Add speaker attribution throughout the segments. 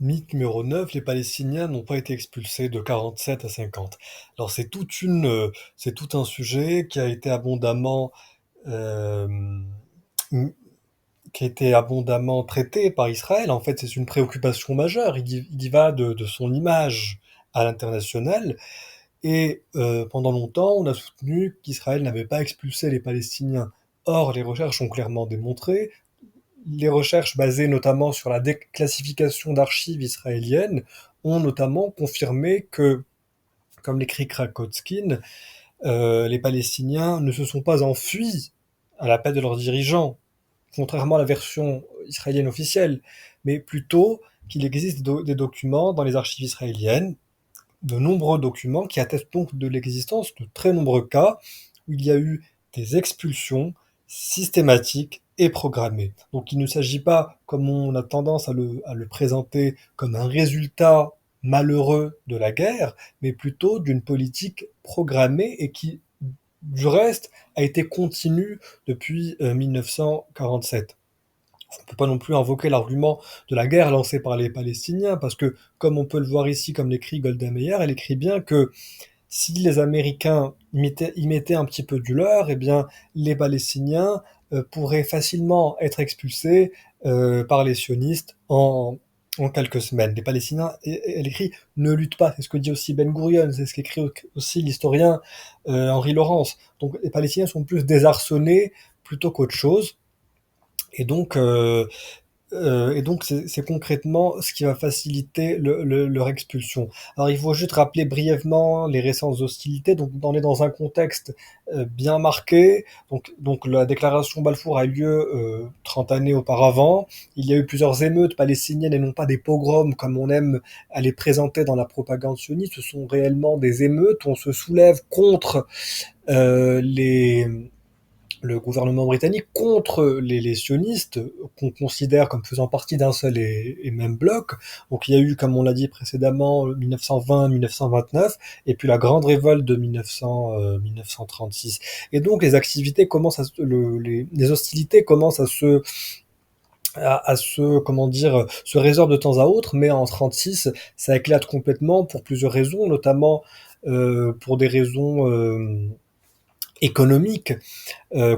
Speaker 1: Mythe numéro 9, les Palestiniens n'ont pas été expulsés de 47 à 50. Alors c'est tout un sujet qui a été euh, qui a été abondamment traité par Israël. En fait, c'est une préoccupation majeure. Il y va de son image à l'international. Et pendant longtemps, on a soutenu qu'Israël n'avait pas expulsé les Palestiniens. Or, les recherches ont clairement démontré, les recherches basées notamment sur la déclassification d'archives israéliennes ont notamment confirmé que, comme l'écrit Krakotskine, les Palestiniens ne se sont pas enfuis à l'appel de leurs dirigeants, contrairement à la version israélienne officielle, mais plutôt qu'il existe des documents dans les archives israéliennes, de nombreux documents qui attestent donc de l'existence de très nombreux cas où il y a eu des expulsions systématiques et programmées. Donc il ne s'agit pas, comme on a tendance à le présenter, comme un résultat malheureux de la guerre, mais plutôt d'une politique programmée et qui, du reste, a été continue depuis 1947. On ne peut pas non plus invoquer l'argument de la guerre lancée par les Palestiniens, parce que, comme on peut le voir ici, comme l'écrit Golda Meir, elle écrit bien que si les Américains y mettaient un petit peu du leur, eh bien, les Palestiniens pourraient facilement être expulsés par les sionistes en quelques semaines. Les Palestiniens, elle écrit, ne luttent pas. C'est ce que dit aussi Ben Gurion, c'est ce qu'écrit aussi l'historien Henri Laurence. Donc les Palestiniens sont plus désarçonnés plutôt qu'autre chose. Et donc, c'est concrètement ce qui va faciliter leur expulsion. Alors, il faut juste rappeler brièvement les récentes hostilités. Donc, on est dans un contexte bien marqué. Donc, la déclaration Balfour a eu lieu 30 années auparavant. Il y a eu plusieurs émeutes palestiniennes et non pas des pogroms comme on aime à les présenter dans la propagande sioniste. Ce sont réellement des émeutes où on se soulève contre les le gouvernement britannique contre les sionistes qu'on considère comme faisant partie d'un seul et même bloc. Donc il y a eu, comme on l'a dit précédemment, 1920-1929, et puis la grande révolte de 1936. Et donc les activités commencent les hostilités commencent à se, comment dire, se résorber de temps à autre, mais en 36, ça éclate complètement pour plusieurs raisons, notamment pour des raisons économiques.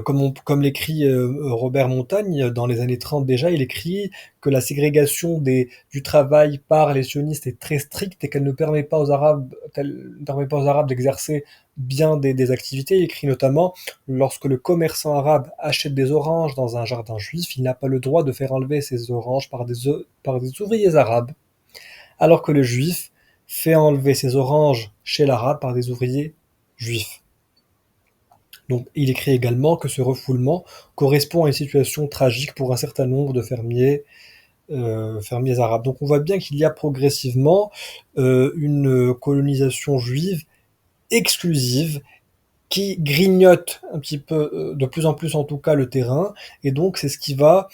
Speaker 1: Comme l'écrit Robert Montagne, dans les années 30 déjà, il écrit que la ségrégation du travail par les sionistes est très stricte et qu'elle ne permet pas aux Arabes d'exercer bien des activités. Il écrit notamment, lorsque le commerçant arabe achète des oranges dans un jardin juif, il n'a pas le droit de faire enlever ces oranges par des ouvriers arabes, alors que le juif fait enlever ses oranges chez l'arabe par des ouvriers juifs. Donc, il écrit également que ce refoulement correspond à une situation tragique pour un certain nombre de fermiers arabes. Donc, on voit bien qu'il y a progressivement une colonisation juive exclusive qui grignote un petit peu, de plus en plus en tout cas, le terrain. Et donc, c'est ce qui va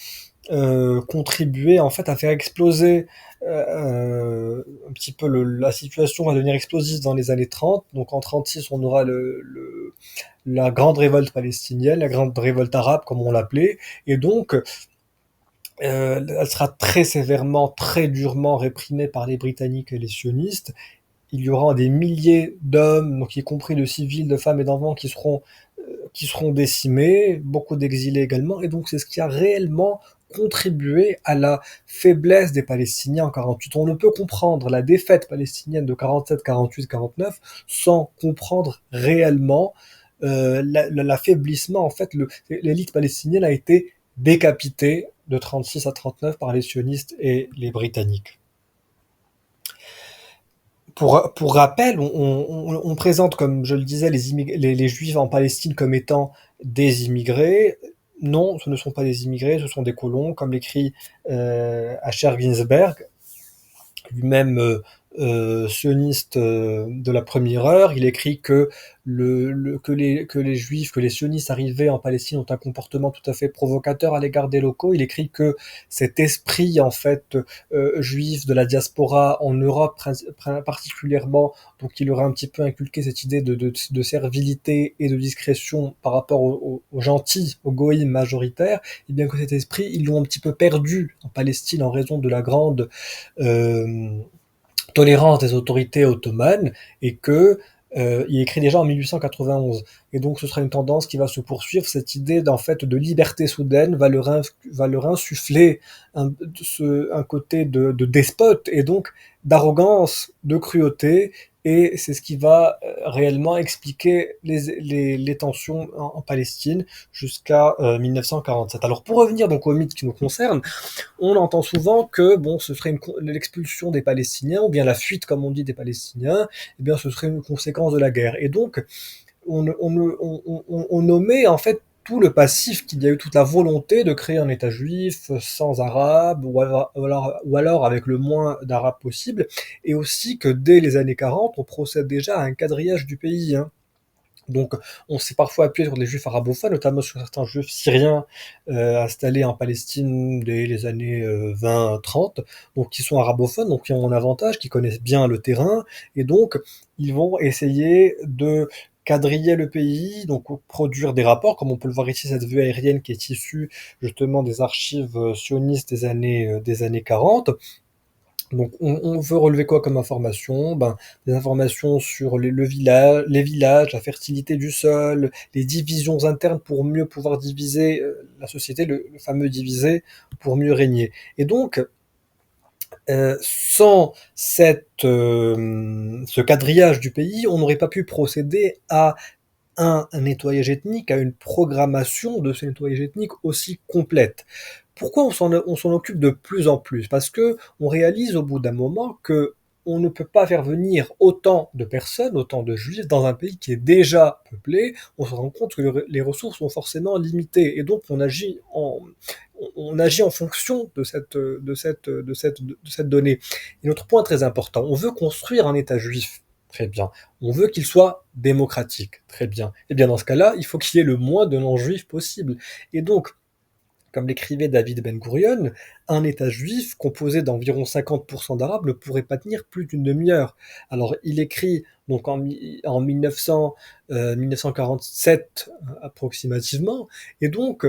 Speaker 1: contribuer en fait à faire exploser un petit peu la situation va devenir explosive dans les années 30. Donc en 36, on aura la grande révolte palestinienne, la grande révolte arabe comme on l'appelait, et donc elle sera très sévèrement, très durement réprimée par les Britanniques et les sionistes. Il y aura des milliers d'hommes, donc y compris de civils, de femmes et d'enfants, qui seront décimés, beaucoup d'exilés également, et donc c'est ce qui a réellement contribué à la faiblesse des Palestiniens en 48. On ne peut comprendre la défaite palestinienne de 47, 48, 49 sans comprendre réellement l'affaiblissement. En fait, l'élite palestinienne a été décapitée de 36 à 39 par les sionistes et les Britanniques. Pour rappel, on présente, comme je le disais, les Juifs en Palestine comme étant des immigrés. Non, ce ne sont pas des immigrés, ce sont des colons, comme l'écrit Asher Ginsberg, lui-même sioniste de la première heure. Il écrit que que les juifs, que les sionistes arrivés en Palestine ont un comportement tout à fait provocateur à l'égard des locaux. Il écrit que cet esprit en fait juif de la diaspora en Europe particulièrement, donc il aurait un petit peu inculqué cette idée de servilité et de discrétion par rapport aux gentils, aux goïms majoritaires, et bien que cet esprit, ils l'ont un petit peu perdu en Palestine en raison de la grande euh, tolérance des autorités ottomanes, et que il écrit déjà en 1891. Et donc ce sera une tendance qui va se poursuivre. Cette idée d'en fait de liberté soudaine va leur insuffler un côté de despote et donc d'arrogance, de cruauté. Et c'est ce qui va réellement expliquer les tensions en Palestine jusqu'à 1947. Alors pour revenir donc au mythe qui nous concerne, on entend souvent que bon, ce serait l'expulsion des Palestiniens, ou bien la fuite, comme on dit, des Palestiniens, eh bien, ce serait une conséquence de la guerre. Et donc, on nommait en fait tout le passif, qu'il y a eu toute la volonté de créer un État juif sans arabes, ou alors avec le moins d'arabes possible, et aussi que dès les années 40, on procède déjà à un quadrillage du pays, hein. Donc, on s'est parfois appuyé sur des juifs arabophones, notamment sur certains juifs syriens installés en Palestine dès les années 20-30, donc qui sont arabophones, donc qui ont un avantage, qui connaissent bien le terrain, et donc ils vont essayer de quadriller le pays, donc produire des rapports, comme on peut le voir ici, cette vue aérienne qui est issue justement des archives sionistes des années 40. Donc on veut relever quoi comme information? Ben, des informations sur les villages, la fertilité du sol, les divisions internes pour mieux pouvoir diviser la société, le fameux diviser pour mieux régner. Et donc, sans ce quadrillage du pays, on n'aurait pas pu procéder à un nettoyage ethnique, à une programmation de ce nettoyage ethnique aussi complète. Pourquoi on s'en occupe de plus en plus? Parce que on réalise au bout d'un moment que on ne peut pas faire venir autant de personnes, autant de juifs dans un pays qui est déjà peuplé. On se rend compte que les ressources sont forcément limitées, et donc on agit en fonction de cette donnée. Et notre point très important, on veut construire un État juif. Très bien. On veut qu'il soit démocratique. Très bien. Et bien dans ce cas-là, il faut qu'il y ait le moins de non-juifs possible. Et donc, comme l'écrivait David Ben Gurion, un État juif composé d'environ 50% d'arabes ne pourrait pas tenir plus d'une demi-heure. Alors il écrit donc en 1947 approximativement, et donc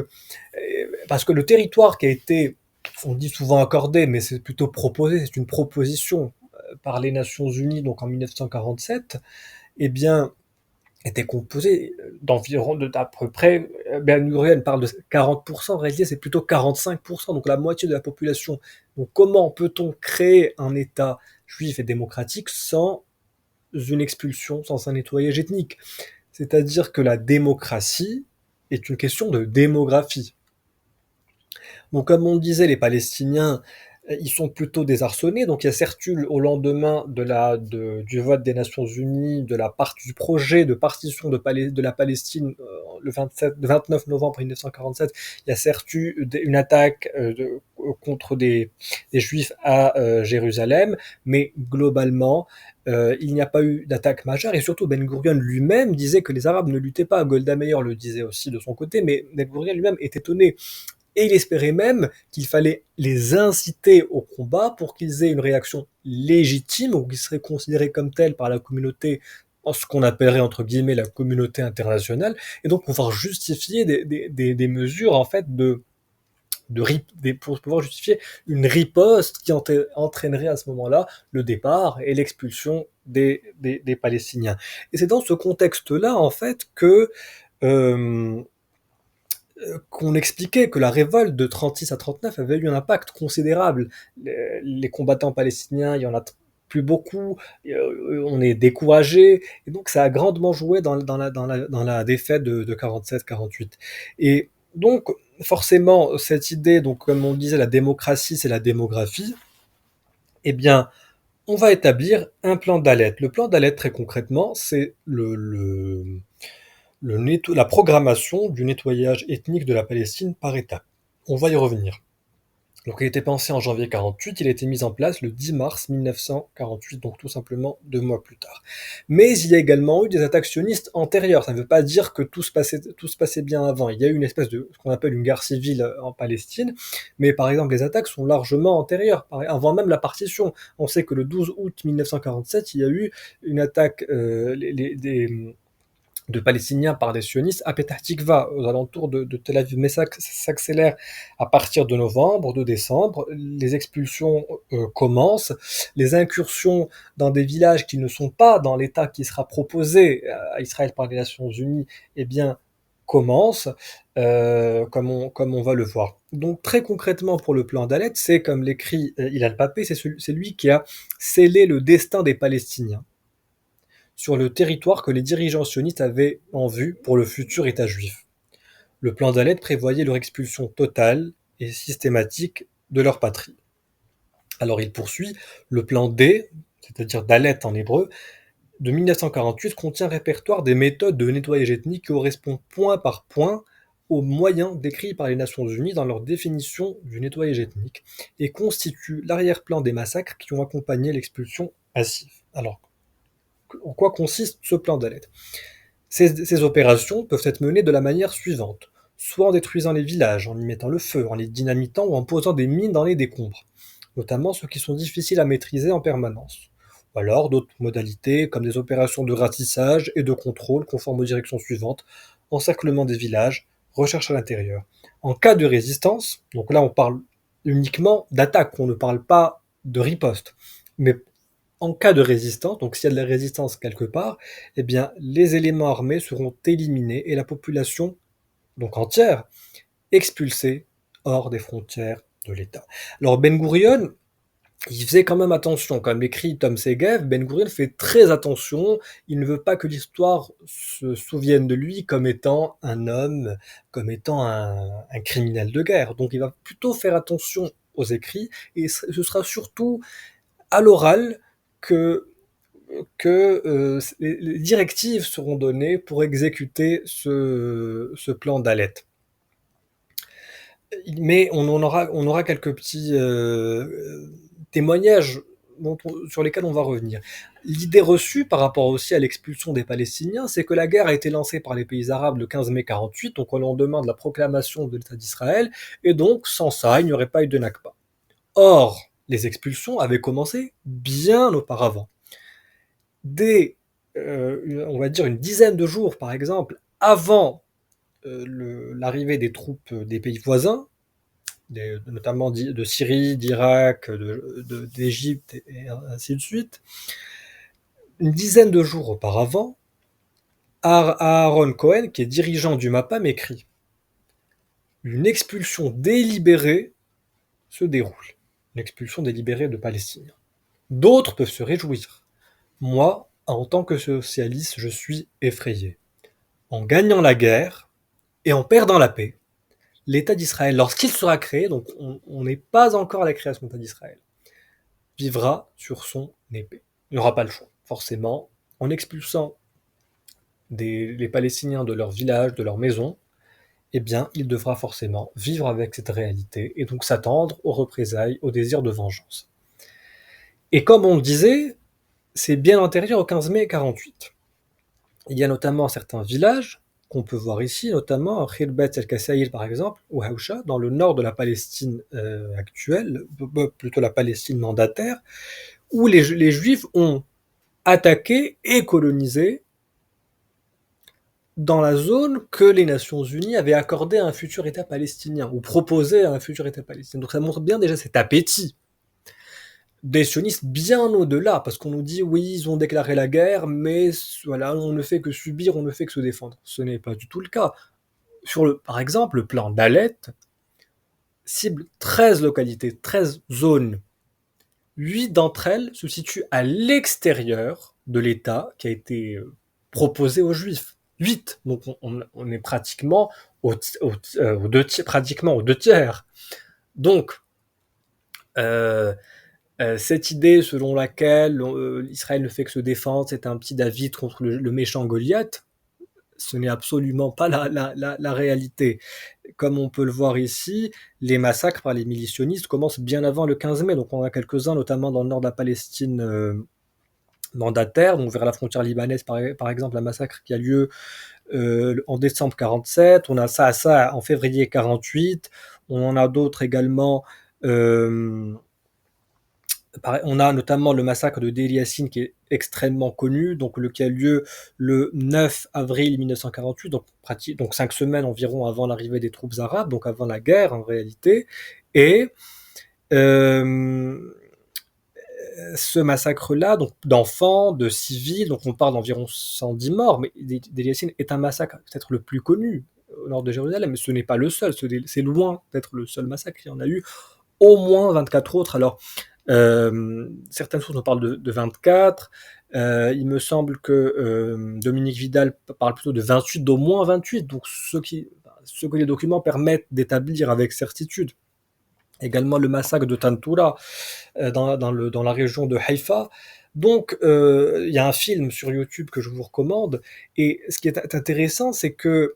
Speaker 1: parce que le territoire qui a été, on dit souvent accordé, mais c'est plutôt proposé, c'est une proposition par les Nations Unies, donc en 1947, eh bien était composé d'environ d'à peu près, Ben Gurion parle de 40%, en réalité c'est plutôt 45%, donc la moitié de la population. Donc comment peut-on créer un État juif et démocratique sans une expulsion, sans un nettoyage ethnique? C'est-à-dire que la démocratie est une question de démographie. Donc comme on disait, les Palestiniens, ils sont plutôt désarçonnés. Donc il y a certes eu au lendemain du vote des Nations Unies, du projet de partition de la Palestine le 29 novembre 1947, il y a certes eu une attaque contre des Juifs à Jérusalem, mais globalement, il n'y a pas eu d'attaque majeure, et surtout Ben Gurion lui-même disait que les Arabes ne luttaient pas. Golda Meir le disait aussi de son côté, mais Ben Gurion lui-même est étonné. Et il espérait même qu'il fallait les inciter au combat pour qu'ils aient une réaction légitime, ou qu'ils seraient considérés comme tels par la communauté, en ce qu'on appellerait entre guillemets la communauté internationale, et donc pouvoir justifier des mesures en fait pour pouvoir justifier une riposte qui entraînerait à ce moment-là le départ et l'expulsion des Palestiniens. Et c'est dans ce contexte-là en fait que euh, qu'on expliquait que la révolte de 36 à 39 avait eu un impact considérable. Les combattants palestiniens, il y en a plus beaucoup, on est découragé, et donc ça a grandement joué dans la défaite de 47-48. Et donc, forcément, cette idée, donc comme on disait, la démocratie, c'est la démographie, eh bien, on va établir un plan d'Alet. Le plan d'Alet, très concrètement, c'est la programmation du nettoyage ethnique de la Palestine par étapes. On va y revenir. Donc il était pensé en janvier 48, il a été mis en place le 10 mars 1948, donc tout simplement 2 mois plus tard. Mais il y a également eu des attaques sionistes antérieures. Ça ne veut pas dire que tout se passait bien avant. Il y a eu une espèce de ce qu'on appelle une guerre civile en Palestine, mais par exemple les attaques sont largement antérieures, avant même la partition. On sait que le 12 août 1947, il y a eu une attaque de Palestiniens par des sionistes à Petah Tikva, aux alentours de Tel Aviv. Mais ça s'accélère à partir de novembre, de décembre. Les expulsions commencent. Les incursions dans des villages qui ne sont pas dans l'État qui sera proposé à Israël par les Nations Unies, eh bien, commencent, comme on va le voir. Donc très concrètement pour le plan d'Alet, c'est comme l'écrit Hilal Papé, c'est lui qui a scellé le destin des Palestiniens sur le territoire que les dirigeants sionistes avaient en vue pour le futur État juif. Le plan d'Alet prévoyait leur expulsion totale et systématique de leur patrie. Alors il poursuit, le plan D, c'est-à-dire d'Alet en hébreu, de 1948 contient un répertoire des méthodes de nettoyage ethnique qui correspond point par point aux moyens décrits par les Nations Unies dans leur définition du nettoyage ethnique et constitue l'arrière-plan des massacres qui ont accompagné l'expulsion massive. Alors, en quoi consiste ce plan d'Alet? Ces opérations peuvent être menées de la manière suivante: soit en détruisant les villages, en y mettant le feu, en les dynamitant ou en posant des mines dans les décombres, notamment ceux qui sont difficiles à maîtriser en permanence. Ou alors d'autres modalités comme des opérations de ratissage et de contrôle conformes aux directions suivantes: encerclement des villages, recherche à l'intérieur. En cas de résistance, donc là on parle uniquement d'attaque, on ne parle pas de riposte, mais en cas de résistance, donc s'il y a de la résistance quelque part, eh bien, les éléments armés seront éliminés et la population, donc entière, expulsée hors des frontières de l'État. Alors Ben Gurion, il faisait quand même attention, comme l'écrit Tom Segev, Ben Gurion fait très attention, il ne veut pas que l'histoire se souvienne de lui comme étant un homme, comme étant un criminel de guerre. Donc il va plutôt faire attention aux écrits, et ce sera surtout à l'oral que les directives seront données pour exécuter ce plan d'Alet. Mais on aura quelques petits témoignages sur lesquels on va revenir. L'idée reçue par rapport aussi à l'expulsion des Palestiniens, c'est que la guerre a été lancée par les pays arabes le 15 mai 48, donc au lendemain de la proclamation de l'État d'Israël, et donc sans ça, il n'y aurait pas eu de Nakba. Or, les expulsions avaient commencé bien auparavant. Dès, on va dire, une dizaine de jours, par exemple, avant l'arrivée des troupes des pays voisins, notamment de Syrie, d'Irak, d'Égypte, et ainsi de suite, une dizaine de jours auparavant, Aaron Cohen, qui est dirigeant du MAPAM, écrit: une expulsion délibérée se déroule. Une expulsion délibérée de Palestiniens. D'autres peuvent se réjouir. Moi, en tant que socialiste, je suis effrayé. En gagnant la guerre et en perdant la paix, l'État d'Israël, lorsqu'il sera créé, donc on n'est pas encore à la création de l'État d'Israël, vivra sur son épée. Il n'y aura pas le choix. Forcément, en expulsant les Palestiniens de leur village, de leur maison, eh bien, il devra forcément vivre avec cette réalité et donc s'attendre aux représailles, au désir de vengeance. Et comme on le disait, c'est bien antérieur au 15 mai 48. Il y a notamment certains villages qu'on peut voir ici, notamment Khirbet el-Kassaïr par exemple, ou Haoucha, dans le nord de la Palestine actuelle, plutôt la Palestine mandataire, où les Juifs ont attaqué et colonisé dans la zone que les Nations Unies avaient accordé à un futur État palestinien, ou proposé à un futur État palestinien. Donc ça montre bien déjà cet appétit des sionistes bien au-delà, parce qu'on nous dit oui, ils ont déclaré la guerre, mais voilà, on ne fait que subir, on ne fait que se défendre. Ce n'est pas du tout le cas. Par exemple, le plan d'Alet cible 13 localités, 13 zones. 8 d'entre elles se situent à l'extérieur de l'État qui a été proposé aux Juifs. 8, donc on est pratiquement pratiquement aux 2 tiers. Donc, cette idée selon laquelle Israël ne fait que se défendre, c'est un petit David contre le méchant Goliath, ce n'est absolument pas la réalité. Comme on peut le voir ici, les massacres par les milices sionistes commencent bien avant le 15 mai, donc on en a quelques-uns, notamment dans le nord de la Palestine, mandataire, donc vers la frontière libanaise par exemple, un massacre qui a lieu en décembre 47, on a ça en février 48, on en a d'autres également. On a notamment le massacre de Deir Yassin qui est extrêmement connu, donc qui a lieu le 9 avril 1948, donc 5 semaines environ avant l'arrivée des troupes arabes, donc avant la guerre en réalité. Et euh, ce massacre-là, donc d'enfants, de civils, donc on parle d'environ 110 morts, mais Deir Yassin est un massacre peut-être le plus connu au nord de Jérusalem, mais ce n'est pas le seul, c'est loin d'être le seul massacre. Il y en a eu au moins 24 autres. Alors, certaines sources nous parlent de 24. Il me semble que Dominique Vidal parle plutôt de 28, d'au moins 28, donc ce que les documents permettent d'établir avec certitude. Également le massacre de Tantoura dans la région de Haïfa. Donc, il y a un film sur YouTube que je vous recommande. Et ce qui est intéressant, c'est que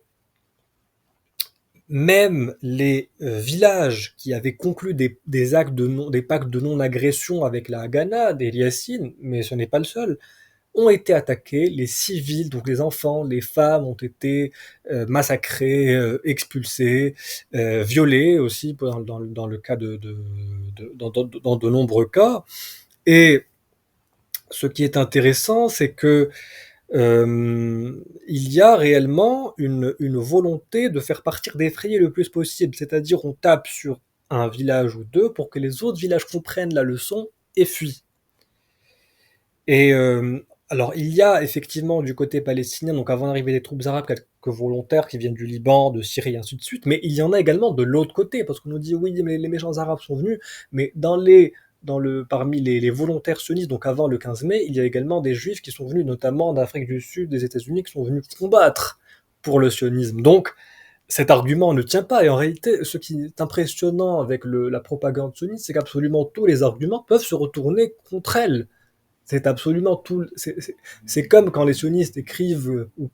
Speaker 1: même les villages qui avaient conclu des actes des pactes de non-agression avec la Haganah, des Yassine, mais ce n'est pas le seul, ont été attaqués, les civils, donc les enfants, les femmes ont été massacrés, expulsés, violés aussi dans le cas dans de nombreux cas. Et ce qui est intéressant, c'est que il y a réellement une volonté de faire partir des frayers le plus possible, c'est-à-dire on tape sur un village ou deux pour que les autres villages comprennent la leçon et fuient. Et alors il y a effectivement du côté palestinien, donc avant l'arrivée des troupes arabes, quelques volontaires qui viennent du Liban, de Syrie, et ainsi de suite, mais il y en a également de l'autre côté, parce qu'on nous dit oui, mais les méchants arabes sont venus, mais parmi les volontaires sionistes, donc avant le 15 mai, il y a également des juifs qui sont venus, notamment d'Afrique du Sud, des États-Unis, qui sont venus combattre pour le sionisme. Donc cet argument ne tient pas, et en réalité, ce qui est impressionnant avec la propagande sioniste, c'est qu'absolument tous les arguments peuvent se retourner contre elle. C'est absolument tout. C'est comme quand les sionistes écrivent ou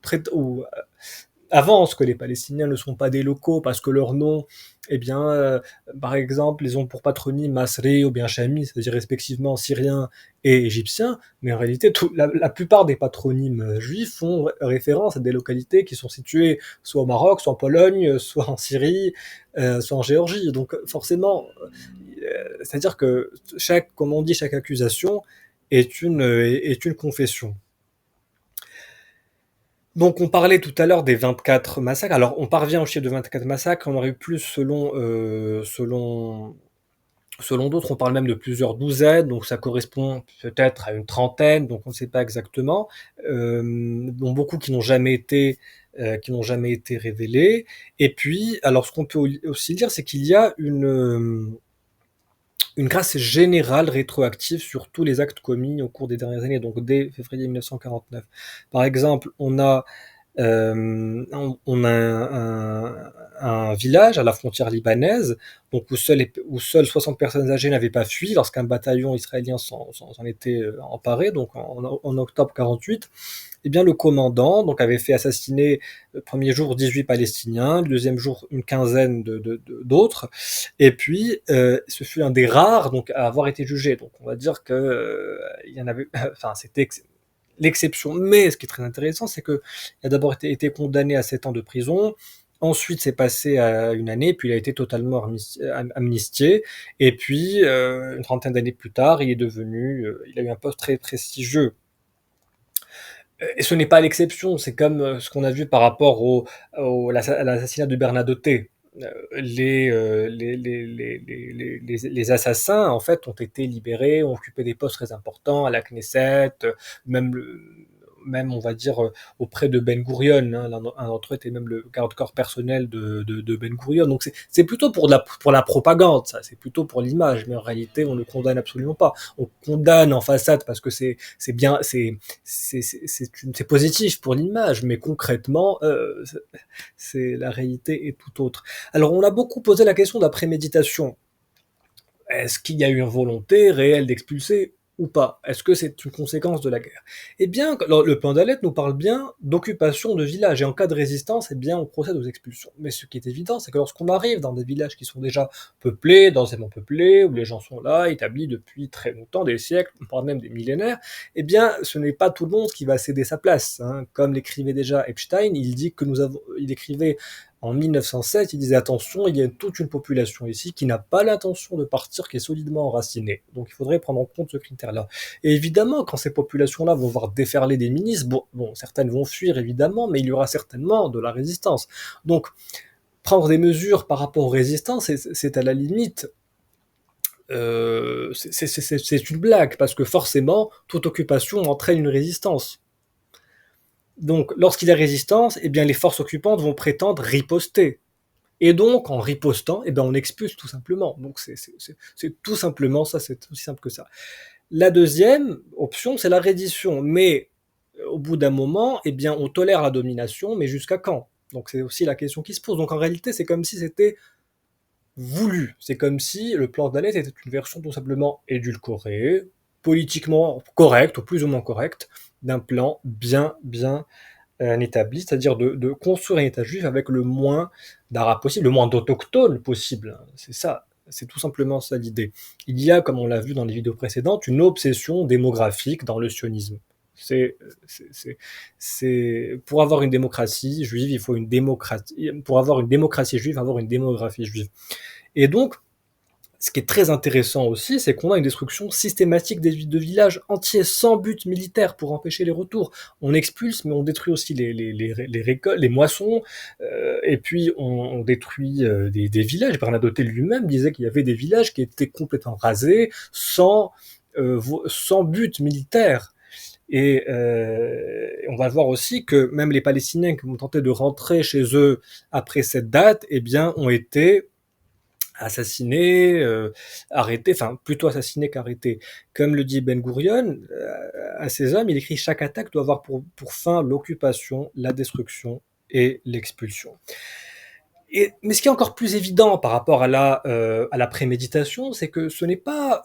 Speaker 1: avancent que les Palestiniens ne sont pas des locaux parce que leur nom, eh bien, par exemple, ils ont pour patronyme Masri ou bien Chami, c'est-à-dire respectivement syrien et égyptien, mais en réalité, la plupart des patronymes juifs font référence à des localités qui sont situées soit au Maroc, soit en Pologne, soit en Syrie, soit en Géorgie. Donc forcément, c'est-à-dire que comme on dit, chaque accusation est une confession. Donc on parlait tout à l'heure des 24 massacres. Alors on parvient au chiffre de 24 massacres, on aurait eu plus selon d'autres, on parle même de plusieurs douzaines, donc ça correspond peut-être à une trentaine, donc on ne sait pas exactement. Dont beaucoup qui n'ont jamais été révélés. Et puis, alors ce qu'on peut aussi dire, c'est qu'il y a une grâce générale rétroactive sur tous les actes commis au cours des dernières années, donc dès février 1949. Par exemple, on a un village à la frontière libanaise, donc où seules 60 personnes âgées n'avaient pas fui lorsqu'un bataillon israélien s'en était emparé, donc en octobre 48. Eh bien, le commandant donc avait fait assassiner le premier jour 18 Palestiniens, le deuxième jour une quinzaine d'autres, et puis ce fut un des rares donc à avoir été jugé. Donc on va dire que il y en avait, enfin c'était l'exception. Mais ce qui est très intéressant, c'est qu'il a d'abord été condamné à 7 ans de prison. Ensuite, c'est passé à une année, puis il a été totalement amnistié. Et puis, une trentaine d'années plus tard, il a eu un poste très prestigieux. Et ce n'est pas l'exception, c'est comme ce qu'on a vu par rapport à l'assassinat de Bernadotte. Les assassins, en fait, ont été libérés, ont occupé des postes très importants à la Knesset, même, on va dire, auprès de Ben Gurion. Hein, un d'entre eux était même le garde-corps personnel de Ben Gurion. Donc c'est plutôt pour la propagande, ça. C'est plutôt pour l'image. Mais en réalité, on ne condamne absolument pas. On condamne en façade parce que c'est bien, c'est positif pour l'image. Mais concrètement, la réalité est tout autre. Alors, on a beaucoup posé la question de la préméditation. Est-ce qu'il y a eu une volonté réelle d'expulser? ou pas? Est-ce que c'est une conséquence de la guerre? Eh bien, le plan d'Alet nous parle bien d'occupation de villages, et en cas de résistance, eh bien, on procède aux expulsions. Mais ce qui est évident, c'est que lorsqu'on arrive dans des villages qui sont déjà peuplés, densément peuplés, où les gens sont là, établis depuis très longtemps, des siècles, on parle même des millénaires, eh bien, ce n'est pas tout le monde qui va céder sa place, hein. Comme l'écrivait déjà Epstein, il écrivait en 1907, il disait attention, il y a toute une population ici qui n'a pas l'intention de partir, qui est solidement enracinée. Donc il faudrait prendre en compte ce critère-là. Et évidemment, quand ces populations-là vont voir déferler des milices, bon, certaines vont fuir évidemment, mais il y aura certainement de la résistance. Donc prendre des mesures par rapport aux résistances, c'est à la limite c'est une blague, parce que forcément, toute occupation entraîne une résistance. Donc, lorsqu'il y a résistance, eh bien, les forces occupantes vont prétendre riposter. Et donc, en ripostant, eh ben, on expulse tout simplement. Donc, c'est tout simplement ça, c'est aussi simple que ça. La deuxième option, c'est la reddition. Mais au bout d'un moment, eh bien, on tolère la domination, mais jusqu'à quand? Donc, c'est aussi la question qui se pose. Donc, en réalité, c'est comme si c'était voulu. C'est comme si le plan d'Alet était une version tout simplement édulcorée, politiquement correcte, ou plus ou moins correcte, d'un plan bien établi, c'est-à-dire de construire un État juif avec le moins d'arabes possible, le moins d'autochtones possible. C'est ça, c'est tout simplement ça l'idée. Il y a, comme on l'a vu dans les vidéos précédentes, une obsession démographique dans le sionisme. C'est, pour avoir une démocratie juive, il faut une démocratie. Pour avoir une démocratie juive, il faut avoir une démographie juive. Et donc, ce qui est très intéressant aussi, c'est qu'on a une destruction systématique de villages entiers sans but militaire pour empêcher les retours. On expulse, mais on détruit aussi les récoltes, les moissons, et puis on détruit des villages. Bernadotte lui-même disait qu'il y avait des villages qui étaient complètement rasés, sans but militaire. Et on va voir aussi que même les Palestiniens qui vont tenter de rentrer chez eux après cette date, eh bien, ont été assassinés, arrêtés, enfin plutôt assassinés qu'arrêtés. Comme le dit Ben Gurion, à ses hommes, il écrit chaque attaque doit avoir pour fin l'occupation, la destruction et l'expulsion. Mais ce qui est encore plus évident par rapport à la préméditation, c'est que ce n'est pas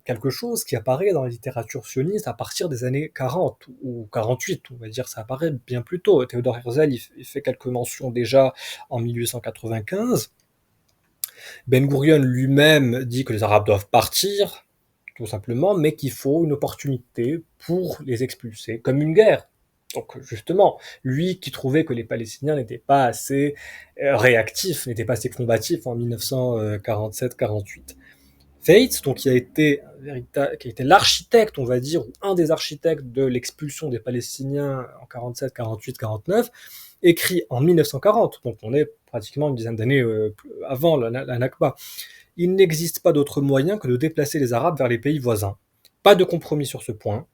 Speaker 1: quelque chose qui apparaît dans la littérature sioniste à partir des années 40 ou 48, on va dire, ça apparaît bien plus tôt. Théodore Herzl, il fait quelques mentions déjà en 1895. Ben Gurion lui-même dit que les Arabes doivent partir, tout simplement, mais qu'il faut une opportunité pour les expulser, comme une guerre. Donc justement, lui qui trouvait que les Palestiniens n'étaient pas assez réactifs, n'étaient pas assez combatifs en 1947-48. Feitz, donc qui a été l'architecte, on va dire, ou un des architectes de l'expulsion des Palestiniens en 47, 48, 49, écrit en 1940, donc on est pratiquement une dizaine d'années avant la Nakba. Il n'existe pas d'autre moyen que de déplacer les Arabes vers les pays voisins. Pas de compromis sur ce point.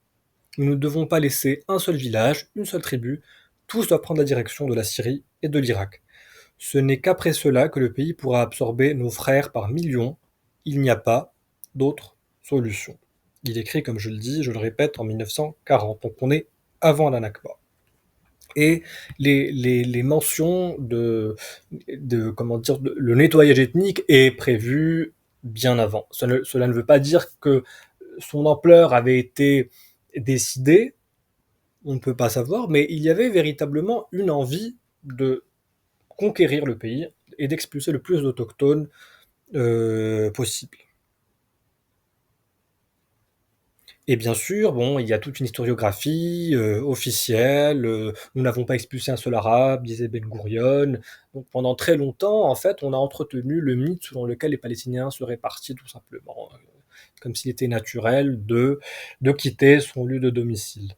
Speaker 1: Nous ne devons pas laisser un seul village, une seule tribu. Tous doivent prendre la direction de la Syrie et de l'Irak. Ce n'est qu'après cela que le pays pourra absorber nos frères par millions. Il n'y a pas d'autre solution. Il écrit, comme je le dis, je le répète, en 1940. Donc on est avant la Nakba. Et les mentions comment dire, le nettoyage ethnique est prévu bien avant. Cela ne veut pas dire que son ampleur avait été décidée, on ne peut pas savoir, mais il y avait véritablement une envie de conquérir le pays et d'expulser le plus d'autochtones possible. Et bien sûr, bon, il y a toute une historiographie officielle. Nous n'avons pas expulsé un seul arabe, disait Ben Gurion. Donc pendant très longtemps, en fait, on a entretenu le mythe selon lequel les Palestiniens seraient partis tout simplement, comme s'il était naturel de quitter son lieu de domicile.